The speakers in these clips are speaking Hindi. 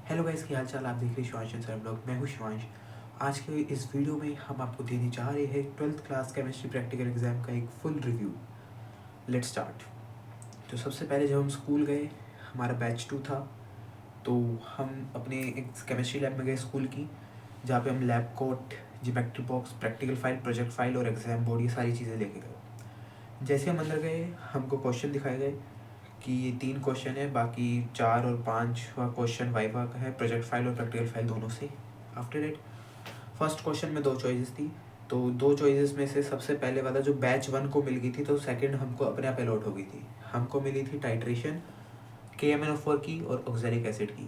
हेलो गाइस, क्या हाल चाल। आप देख रहे हैं शिवांश सर ब्लॉग। मैं हूँ शिवांश। आज के इस वीडियो में हम आपको देने जा रहे हैं 12th class chemistry practical exam का एक फुल रिव्यू। Let's start. तो सबसे पहले जब हम स्कूल गए, हमारा बैच 2 था, तो हम अपने एक केमिस्ट्री लैब में गए स्कूल की, जहाँ पे हम lab coat, geometry box, practical file, project file और एग्जाम बोर्ड ये सारी चीज़ें लेके गए। जैसे हम अंदर गए, हमको क्वेश्चन दिखाए गए कि ये 3 क्वेश्चन है, बाकी 4 और 5वां क्वेश्चन वाइवा का है, प्रोजेक्ट फाइल और प्रैक्टिकल फाइल दोनों से। आफ्टर इट फर्स्ट क्वेश्चन में 2 चॉइसेस थी, तो 2 चॉइसेस में से सबसे पहले वाला जो बैच 1 को मिल गई थी, तो सेकंड हमको अपने आप अलॉट हो गई थी। हमको मिली थी टाइट्रेशन KMnO4 की और ऑक्जेलिक एसिड की।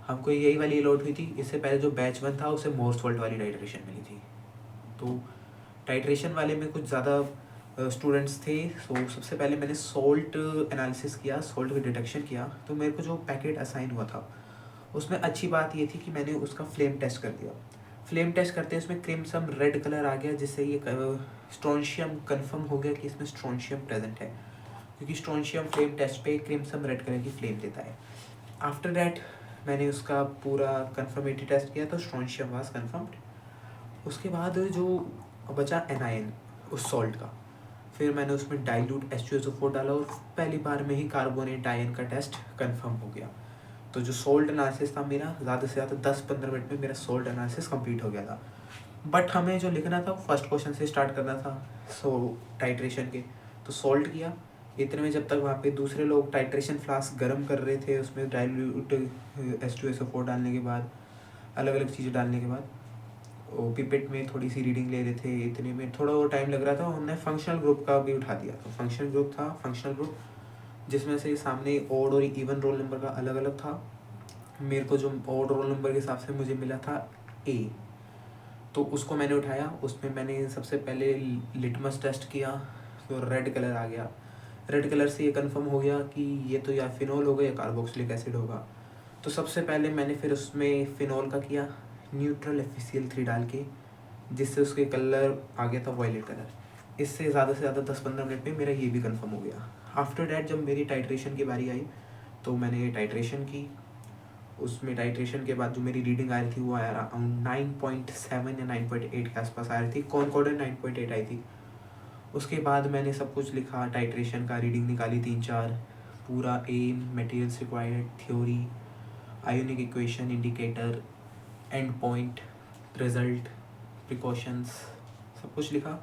हमको यही वाली अलॉट हुई थी। इससे पहले जो बैच 1 था उसे मोर सॉल्ट वाली टाइट्रेशन मिली थी। तो टाइट्रेशन वाले में कुछ ज़्यादा स्टूडेंट्स थे, सो सबसे पहले मैंने सॉल्ट एनालिसिस किया, सॉल्ट का डिटेक्शन किया। तो मेरे को जो पैकेट असाइन हुआ था उसमें अच्छी बात ये थी कि मैंने उसका फ्लेम टेस्ट कर दिया। फ्लेम टेस्ट करते उसमें क्रिम्सन रेड कलर आ गया, जिससे ये स्ट्रोंशियम कंफर्म हो गया कि इसमें स्ट्रोंशियम प्रेजेंट है, क्योंकि स्ट्रोंशियम फ्लेम टेस्ट पे क्रिम्सन रेड कलर की फ्लेम देता है। आफ्टर दैट मैंने उसका पूरा कन्फर्मेटरी टेस्ट किया, तो स्ट्रोंशियम वाज कन्फर्म्ड। उसके बाद जो बचा एनायन उस सॉल्ट का, फिर मैंने उसमें डाइल्यूट H2SO4 डाला और पहली बार में ही कार्बोनेट आयन का टेस्ट कंफर्म हो गया। तो जो सोल्ट एनालिसिस था मेरा, ज़्यादा से ज़्यादा 10-15 मिनट में मेरा सोल्ट एनालिसिस कंप्लीट हो गया था। बट हमें जो लिखना था फर्स्ट क्वेश्चन से स्टार्ट करना था, सो टाइट्रेशन के। तो सोल्ट किया। इतने में जब तक वहाँ पे दूसरे लोग टाइट्रेशन फ्लास्क गर्म कर रहे थे, उसमें डाइल्यूट H2SO4 डालने के बाद, अलग अलग चीज़ें डालने के बाद, वो पिपेट में थोड़ी सी रीडिंग ले रहे थे, इतने में थोड़ा वो टाइम लग रहा था। हमने फंक्शनल ग्रुप का भी उठा दिया। तो फंक्शनल ग्रुप जिसमें से सामने ओड और इवन रोल नंबर का अलग अलग था। मेरे को जो ओड रोल नंबर के हिसाब से मुझे मिला था A, तो उसको मैंने उठाया। उसमें मैंने सबसे पहले लिटमस टेस्ट किया, तो रेड कलर आ गया। रेड कलर से ये कंफर्म हो गया कि ये तो या फिनॉल होगा या कार्बोक्सिलिक एसिड होगा। तो सबसे पहले मैंने फिर उसमें फिनॉल का किया, न्यूट्रल FeCl3 डाल के, जिससे उसके कलर आ गया था वॉयलेट कलर। इससे ज़्यादा से ज़्यादा 10-15 मिनट में मेरा ये भी कंफर्म हो गया। आफ्टर डैट जब मेरी टाइट्रेशन की बारी आई, तो मैंने टाइट्रेशन की। उसमें टाइट्रेशन के बाद जो मेरी रीडिंग आ रही थी वो अराउंड 9.7 या 9.8 के आसपास आ रही थी। कॉन्कॉर्डेंट 9.8 आई थी। उसके बाद मैंने सब कुछ लिखा, टाइट्रेशन का रीडिंग निकाली 3-4, पूरा aim, materials required, theory, ionic equation, indicator, end point, result, precautions, सब कुछ लिखा।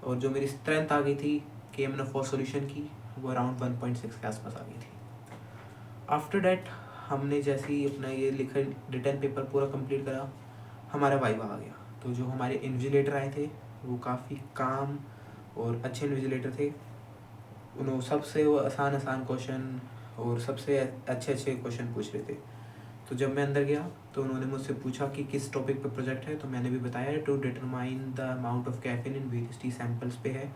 और जो मेरी स्ट्रेंथ आ गई थी KMnO4 सॉल्यूशन की, वो अराउंड 1.6 के आसपास आ गई थी। आफ्टर डैट हमने जैसे ही अपना ये लिखा, रिटर्न पेपर पूरा कंप्लीट करा, हमारा वाइवा आ गया। तो जो हमारे इन्विजिलेटर आए थे वो काफ़ी काम और अच्छे इन्विजिलेटर थे। उन्होंने सबसे वो आसान क्वेश्चन और सबसे अच्छे क्वेश्चन पूछ रहे थे। तो जब मैं अंदर गया तो उन्होंने मुझसे पूछा कि किस टॉपिक पे प्रोजेक्ट है, तो मैंने भी बताया to determine the amount of caffeine in various tea samples पे है।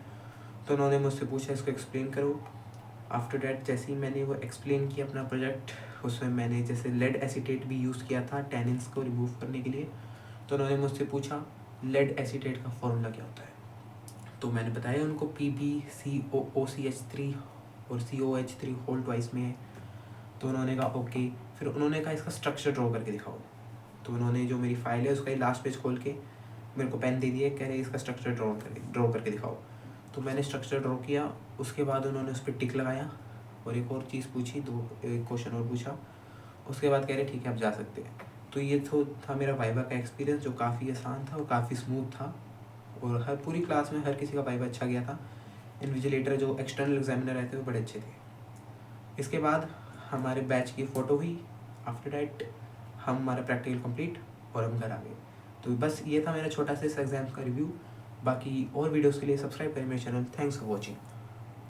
तो उन्होंने मुझसे पूछा इसको एक्सप्लेन करो। आफ्टर डैट जैसे ही मैंने वो एक्सप्लेन किया अपना प्रोजेक्ट, उसमें मैंने जैसे लेड एसीटेट भी यूज़ किया था टैनिन्स को रिमूव करने के लिए। तो उन्होंने मुझसे पूछा लेड एसीटेट का फॉर्मूला क्या होता है। तो मैंने बताया उनको PbCOOCH3 और COH3 होल ट्वाइस में है। तो उन्होंने कहा ओके। फिर उन्होंने कहा इसका स्ट्रक्चर ड्रॉ करके दिखाओ। तो उन्होंने जो मेरी फाइल है उसका लास्ट पेज खोल के मेरे को पेन दे दिया, कह रहे इसका स्ट्रक्चर ड्रॉ करके दिखाओ। तो मैंने स्ट्रक्चर ड्रॉ किया। उसके बाद उन्होंने उस पर टिक लगाया और एक और चीज़ पूछी, एक क्वेश्चन और पूछा। उसके बाद कह रहे ठीक है आप जा सकते हैं। तो ये तो था मेरा वाइवा का एक्सपीरियंस, जो काफ़ी आसान था और काफ़ी स्मूथ था। और हर पूरी क्लास में हर किसी का वाइवा अच्छा गया था। इन्विजिलेटर जो एक्सटर्नल एग्जामिनर रहते थे वो बड़े अच्छे थे। इसके बाद हमारे बैच की फ़ोटो हुई। आफ्टर डैट हमारा प्रैक्टिकल कंप्लीट और हम घर आ गए। तो बस ये था मेरा छोटा सा इस एग्ज़ाम का रिव्यू। बाकी और वीडियोस के लिए सब्सक्राइब करें मेरे चैनल। Thanks for watching.